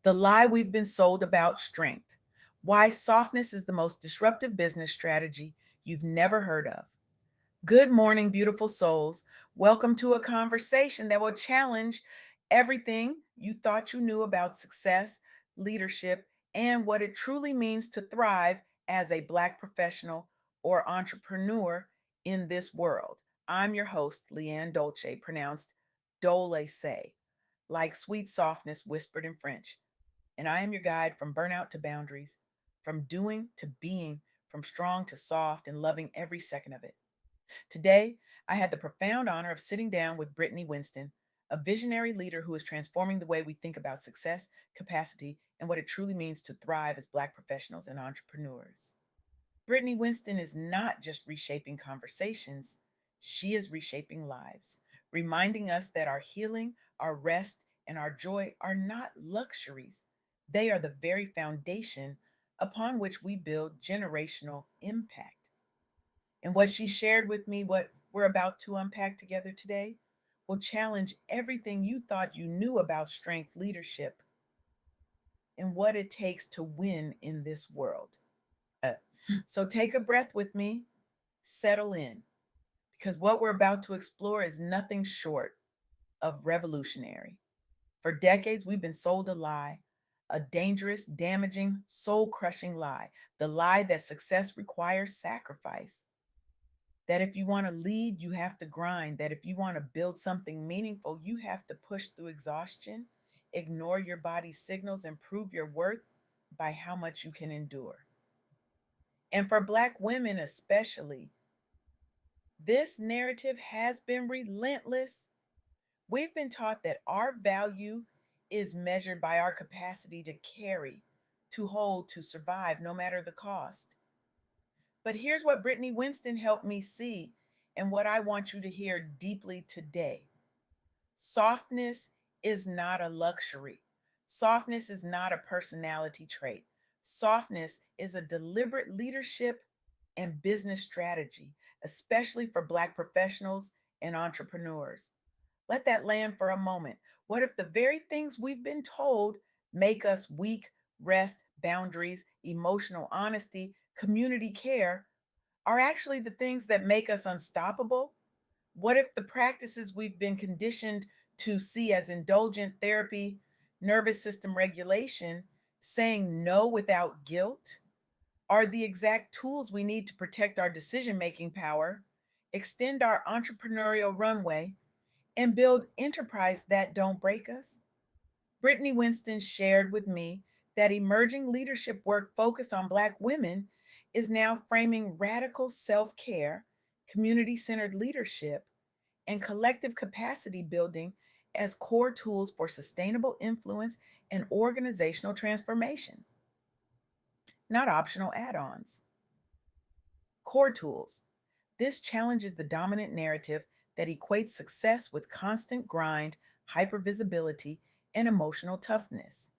The lie we've been sold about strength. Why softness is the most disruptive business strategy you've never heard of. Good morning, beautiful souls. Welcome to a conversation that will challenge everything you thought you knew about success, leadership, and what it truly means to thrive as a Black professional or entrepreneur in this world. I'm your host, LeAnne Dolce, pronounced Dolce, like sweet softness whispered in French. And I am your guide from burnout to boundaries, from doing to being, from strong to soft, and loving every second of it. Today, I had the profound honor of sitting down with Brittany Winston, a visionary leader who is transforming the way we think about success, capacity, and what it truly means to thrive as Black professionals and entrepreneurs. Brittany Winston is not just reshaping conversations, she is reshaping lives, reminding us that our healing, our rest, and our joy are not luxuries. They are the very foundation upon which we build generational impact. And what she shared with me, what we're about to unpack together today, will challenge everything you thought you knew about strength, leadership, and what it takes to win in this world. Uh, so take a breath with me, settle in, because what we're about to explore is nothing short of revolutionary. For decades, we've been sold a lie, a dangerous, damaging, soul crushing lie, the lie that success requires sacrifice. That if you want to lead, you have to grind. That if you want to build something meaningful, you have to push through exhaustion, ignore your body's signals, and prove your worth by how much you can endure. And for Black women, especially, this narrative has been relentless. We've been taught that our value is measured by our capacity to carry, to hold, to survive, no matter the cost. But here's what Brittany Winston helped me see, and what I want you to hear deeply today. Softness is not a luxury. Softness is not a personality trait. Softness is a deliberate leadership and business strategy, especially for Black professionals and entrepreneurs. Let that land for a moment. What if the very things we've been told make us weak, rest, boundaries, emotional honesty, community care, are actually the things that make us unstoppable? What if the practices we've been conditioned to see as indulgent therapy, nervous system regulation, saying no without guilt, are the exact tools we need to protect our decision making power, extend our entrepreneurial runway, and build enterprise that don't break us? Brittany Winston shared with me that emerging leadership work focused on Black women is now framing radical self care, community centered leadership, and collective capacity building as core tools for sustainable influence and organizational transformation, not optional add ons. Core tools. This challenges the dominant narrative that equates success with constant grind, hypervisibility, and emotional toughness.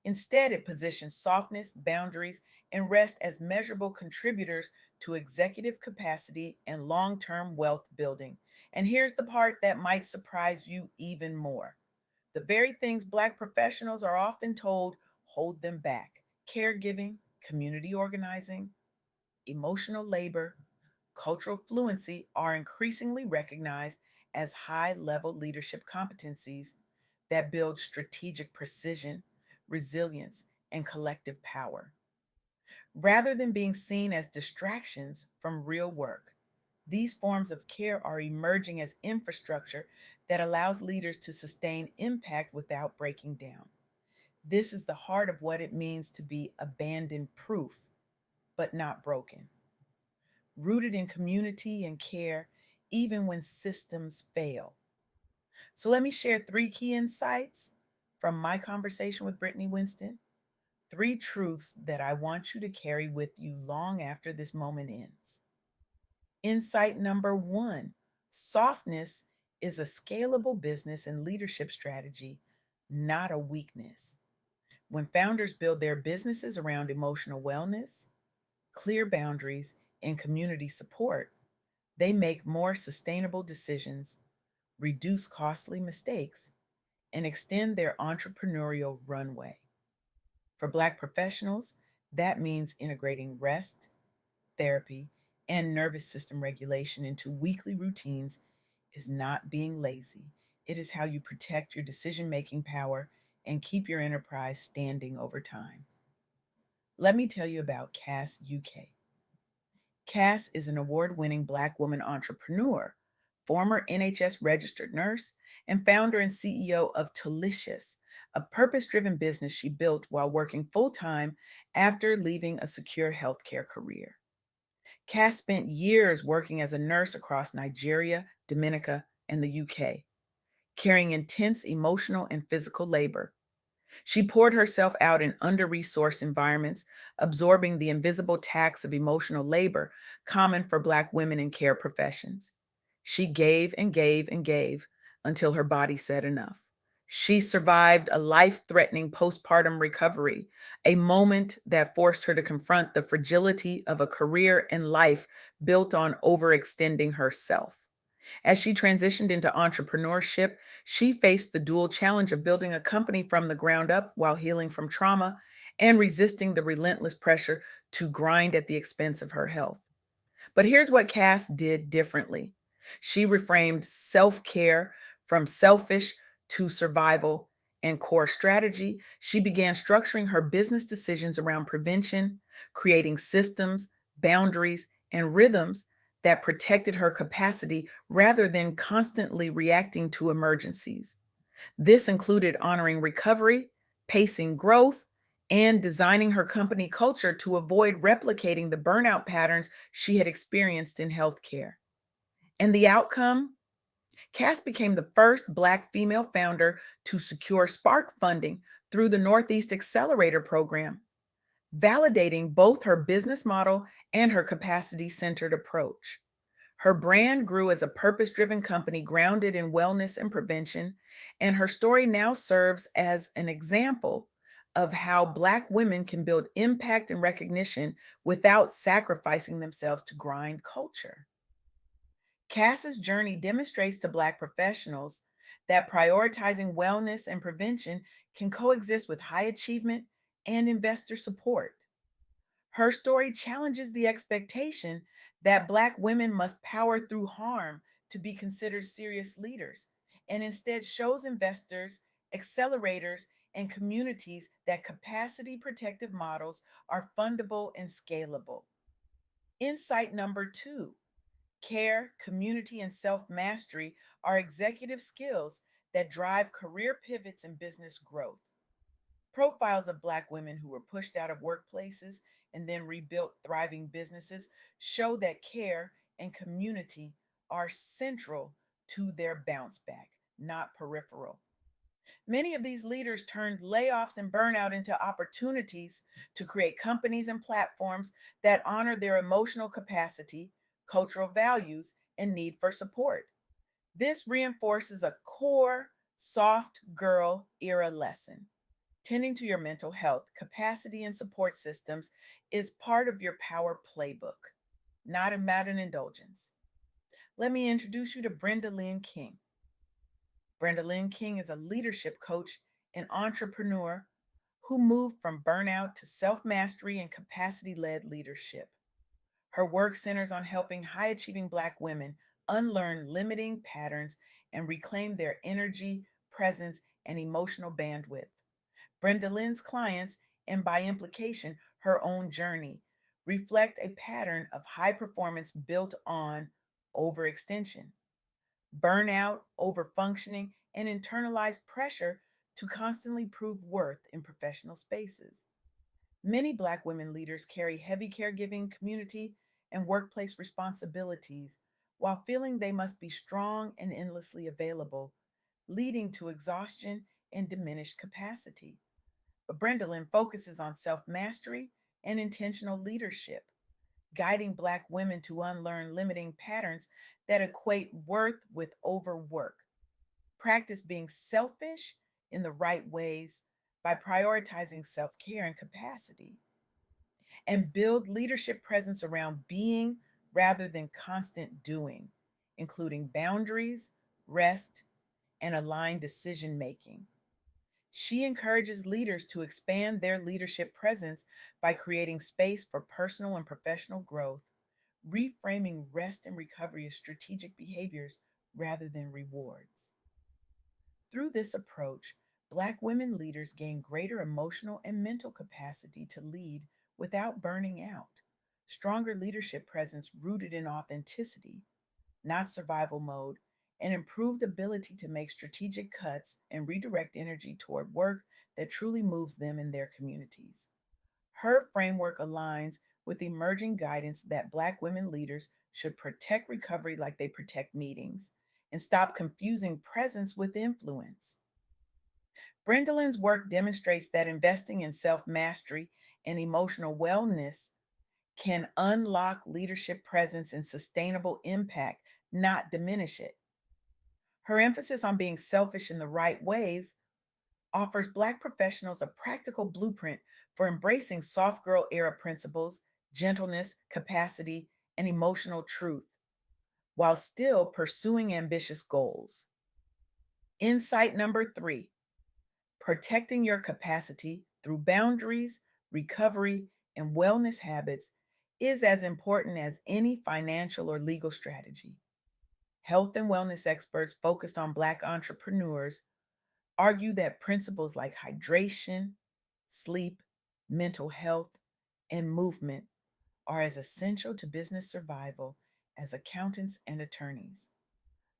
Instead, it positions softness, boundaries, and rest as measurable contributors to executive capacity and long term wealth building. And here's the part that might surprise you even more: the very things Black professionals are often told hold them back: caregiving, community organizing, emotional labor, cultural fluency are increasingly recognized as high level leadership competencies that build strategic precision, resilience, and collective power. Rather than being seen as distractions from real work, these forms of care are emerging as infrastructure that allows leaders to sustain impact without breaking down. This is the heart of what it means to be abandon proof, but not broken, rooted in community and care, even when systems fail. So let me share three key insights from my conversation with Brittany Winston. Three truths that I want you to carry with you long after this moment ends. Insight number one: softness is a scalable business and leadership strategy, not a weakness. When founders build their businesses around emotional wellness, clear boundaries, and community support, they make more sustainable decisions, reduce costly mistakes, and extend their entrepreneurial runway. For Black professionals, that means integrating rest, therapy, and nervous system regulation into weekly routines is not being lazy. It is how you protect your decision making power and keep your enterprise standing over time. Let me tell you about Cass UK. Cass is an award winning Black woman entrepreneur, former NHS registered nurse, and founder and CEO of Talicious, a purpose driven business she built while working full time after leaving a secure healthcare career. Cass spent years working as a nurse across Nigeria, Dominica, and the UK, carrying intense emotional and physical labor. She poured herself out in under resourced environments, absorbing the invisible tax of emotional labor common for Black women in care professions. She gave and gave and gave until her body said enough. She survived a life threatening postpartum recovery, a moment that forced her to confront the fragility of a career and life built on overextending herself. As she transitioned into entrepreneurship, she faced the dual challenge of building a company from the ground up while healing from trauma and resisting the relentless pressure to grind at the expense of her health. But here's what Cass did differently. She reframed self care from selfish to survival and core strategy. She began structuring her business decisions around prevention, creating systems, boundaries, and rhythms that protected her capacity rather than constantly reacting to emergencies. This included honoring recovery, pacing growth, and designing her company culture to avoid replicating the burnout patterns she had experienced in healthcare. And the outcome? Cass became the first Black female founder to secure Spark funding through the Northeast Accelerator program, validating both her business model and her capacity centered approach. Her brand grew as a purpose driven company grounded in wellness and prevention, and her story now serves as an example of how Black women can build impact and recognition without sacrificing themselves to grind culture. Cass's journey demonstrates to Black professionals that prioritizing wellness and prevention can coexist with high achievement and investor support. Her story challenges the expectation that Black women must power through harm to be considered serious leaders, and instead shows investors, accelerators, and communities that capacity protective models are fundable and scalable. Insight number two: care, community, and self mastery are executive skills that drive career pivots and business growth. Profiles of Black women who were pushed out of workplaces and then rebuilt thriving businesses show that care and community are central to their bounce back, not peripheral. Many of these leaders turned layoffs and burnout into opportunities to create companies and platforms that honor their emotional capacity, cultural values, and need for support. This reinforces a core soft girl era lesson. Tending to your mental health, capacity, and support systems is part of your power playbook, not about an indulgence. Let me introduce you to Brenda Lynn King. Brenda Lynn King is a leadership coach and entrepreneur who moved from burnout to self mastery and capacity led leadership. Her work centers on helping high achieving Black women unlearn limiting patterns and reclaim their energy, presence, and emotional bandwidth. Brenda Lynn's clients, and by implication, her own journey, reflect a pattern of high performance built on overextension, burnout, overfunctioning, and internalized pressure to constantly prove worth in professional spaces. Many Black women leaders carry heavy caregiving, community, and workplace responsibilities while feeling they must be strong and endlessly available, leading to exhaustion and diminished capacity. But Brenda Lynn focuses on self mastery and intentional leadership, guiding Black women to unlearn limiting patterns that equate worth with overwork. Practice being selfish in the right ways by prioritizing self care and capacity, and build leadership presence around being rather than constant doing, including boundaries, rest, and aligned decision making. She encourages leaders to expand their leadership presence by creating space for personal and professional growth, reframing rest and recovery as strategic behaviors rather than rewards. Through this approach, Black women leaders gain greater emotional and mental capacity to lead without burning out, stronger leadership presence rooted in authenticity, not survival mode, and improved ability to make strategic cuts and redirect energy toward work that truly moves them in their communities. Her framework aligns with emerging guidance that Black women leaders should protect recovery like they protect meetings and stop confusing presence with influence. Brendalin's work demonstrates that investing in self mastery and emotional wellness can unlock leadership presence and sustainable impact, not diminish it. Her emphasis on being selfish in the right ways offers Black professionals a practical blueprint for embracing soft girl era principles, gentleness, capacity, and emotional truth while still pursuing ambitious goals. Insight number three: protecting your capacity through boundaries, recovery, and wellness habits is as important as any financial or legal strategy. Health and wellness experts focused on Black entrepreneurs argue that principles like hydration, sleep, mental health, and movement are as essential to business survival as accountants and attorneys.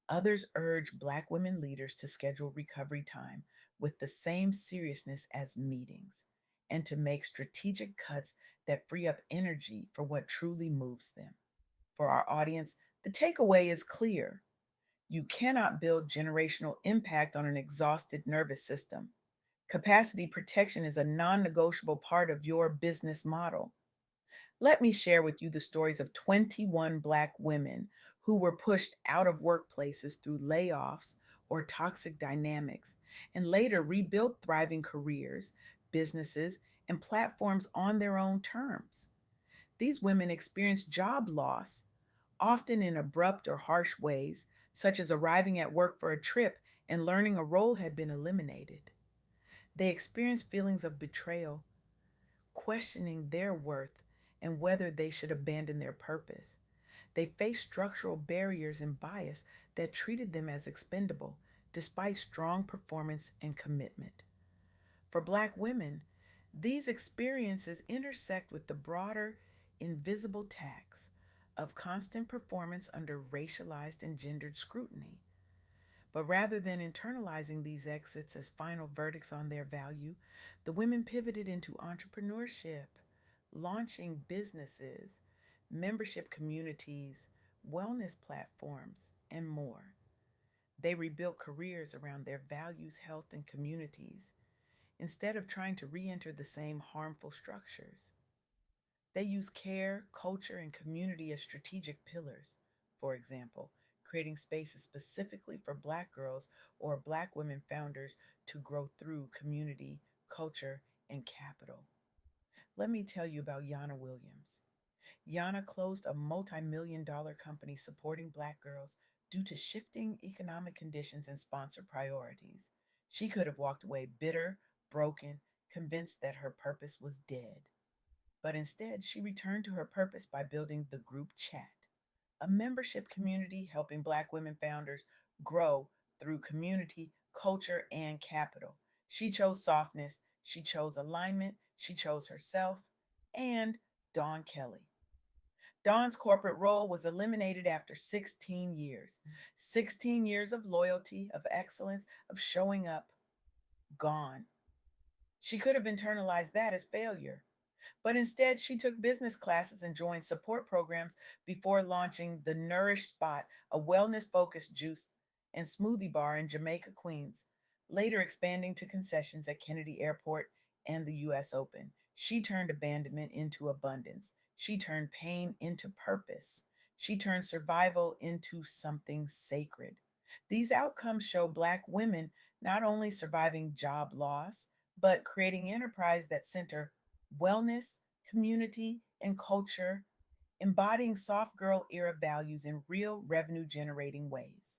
Others urge Black women leaders to schedule recovery time with the same seriousness as meetings and to make strategic cuts that free up energy for what truly moves them. For our audience, the takeaway is clear. You cannot build generational impact on an exhausted nervous system. Capacity protection is a non negotiable part of your business model. Let me share with you the stories of 21 Black women who were pushed out of workplaces through layoffs or toxic dynamics and later rebuilt thriving careers, businesses, and platforms on their own terms. These women experienced job loss, often in abrupt or harsh ways, such as arriving at work for a trip and learning a role had been eliminated. They experienced feelings of betrayal, questioning their worth and whether they should abandon their purpose. They faced structural barriers and bias that treated them as expendable, despite strong performance and commitment. For Black women, these experiences intersect with the broader, invisible tax of constant performance under racialized and gendered scrutiny. But rather than internalizing these exits as final verdicts on their value, the women pivoted into entrepreneurship, launching businesses, membership communities, wellness platforms, and more. They rebuilt careers around their values, health, and communities instead of trying to re enter the same harmful structures. They use care, culture, and community as strategic pillars. For example, creating spaces specifically for Black girls or Black women founders to grow through community, culture, and capital. Let me tell you about Yana Williams. Yana closed a multi-million-dollar company supporting Black girls due to shifting economic conditions and sponsor priorities. She could have walked away bitter, broken, convinced that her purpose was dead. But instead, she returned to her purpose by building the group chat, a membership community helping Black women founders grow through community, culture, and capital. She chose softness, she chose alignment, she chose herself, and Dawn Kelly. Dawn's corporate role was eliminated after 16 years. 16 years of loyalty, of excellence, of showing up, gone. She could have internalized that as failure. But instead, she took business classes and joined support programs before launching the Nourish Spot, a wellness focused juice and smoothie bar in Jamaica, Queens, later expanding to concessions at Kennedy Airport and the US Open. She turned abandonment into abundance. She turned pain into purpose. She turned survival into something sacred. These outcomes show Black women not only surviving job loss, but creating enterprise that center wellness, community, and culture, embodying soft girl era values in real revenue generating ways.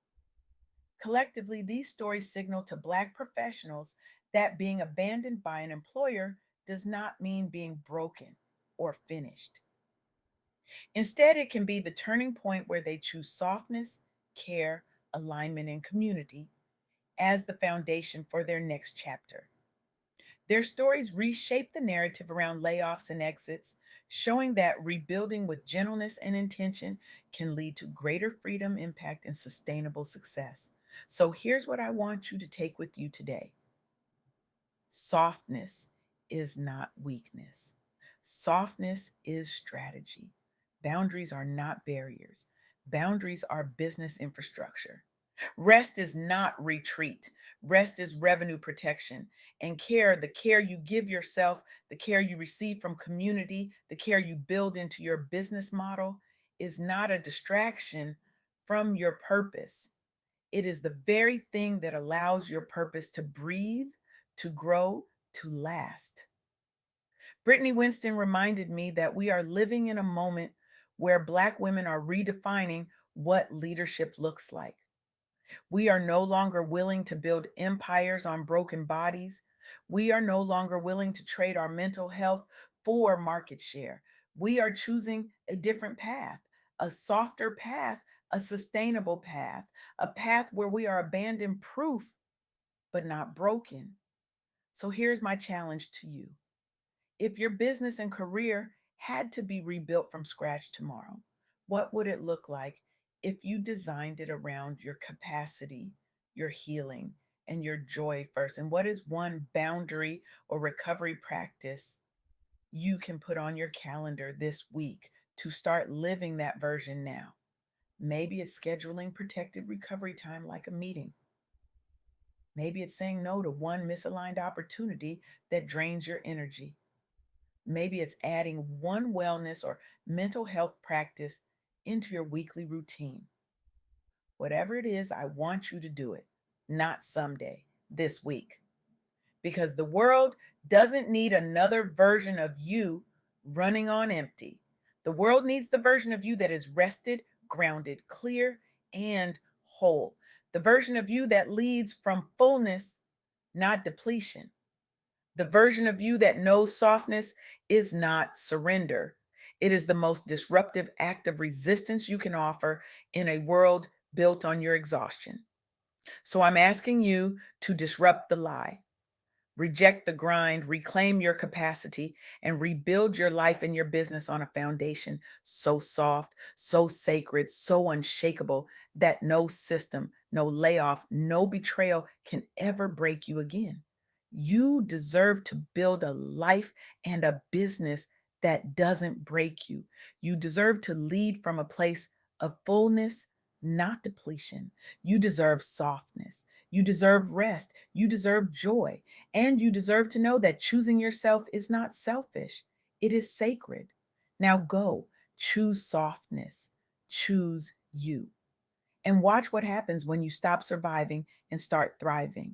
Collectively, these stories signal to Black professionals that being abandoned by an employer does not mean being broken or finished. Instead, it can be the turning point where they choose softness, care, alignment, and community as the foundation for their next chapter. Their stories reshape the narrative around layoffs and exits, showing that rebuilding with gentleness and intention can lead to greater freedom, impact, and sustainable success. So here's what I want you to take with you today: softness is not weakness, softness is strategy. Boundaries are not barriers, boundaries are business infrastructure. Rest is not retreat. Rest is revenue protection. And care, the care you give yourself, the care you receive from community, the care you build into your business model, is not a distraction from your purpose. It is the very thing that allows your purpose to breathe, to grow, to last. Brittany Winston reminded me that we are living in a moment where Black women are redefining what leadership looks like. We are no longer willing to build empires on broken bodies. We are no longer willing to trade our mental health for market share. We are choosing a different path, a softer path, a sustainable path, a path where we are abandon proof, but not broken. So here's my challenge to you: if your business and career had to be rebuilt from scratch tomorrow, what would it look like if you designed it around your capacity, your healing, and your joy first? And what is one boundary or recovery practice you can put on your calendar this week to start living that version now? Maybe it's scheduling protected recovery time like a meeting. Maybe it's saying no to one misaligned opportunity that drains your energy. Maybe it's adding one wellness or mental health practice into your weekly routine. Whatever it is, I want you to do it, not someday, this week. Because the world doesn't need another version of you running on empty. The world needs the version of you that is rested, grounded, clear, and whole. The version of you that leads from fullness, not depletion. The version of you that knows softness is not surrender. It is the most disruptive act of resistance you can offer in a world built on your exhaustion. So I'm asking you to disrupt the lie. Reject the grind, reclaim your capacity, and rebuild your life and your business on a foundation so soft, so sacred, so unshakable that no system, no layoff, no betrayal can ever break you again. You deserve to build a life and a business that doesn't break you. You deserve to lead from a place of fullness, not depletion. You deserve softness. You deserve rest. You deserve joy. And you deserve to know that choosing yourself is not selfish, it is sacred. Now go, choose softness, choose you, and watch what happens when you stop surviving and start thriving.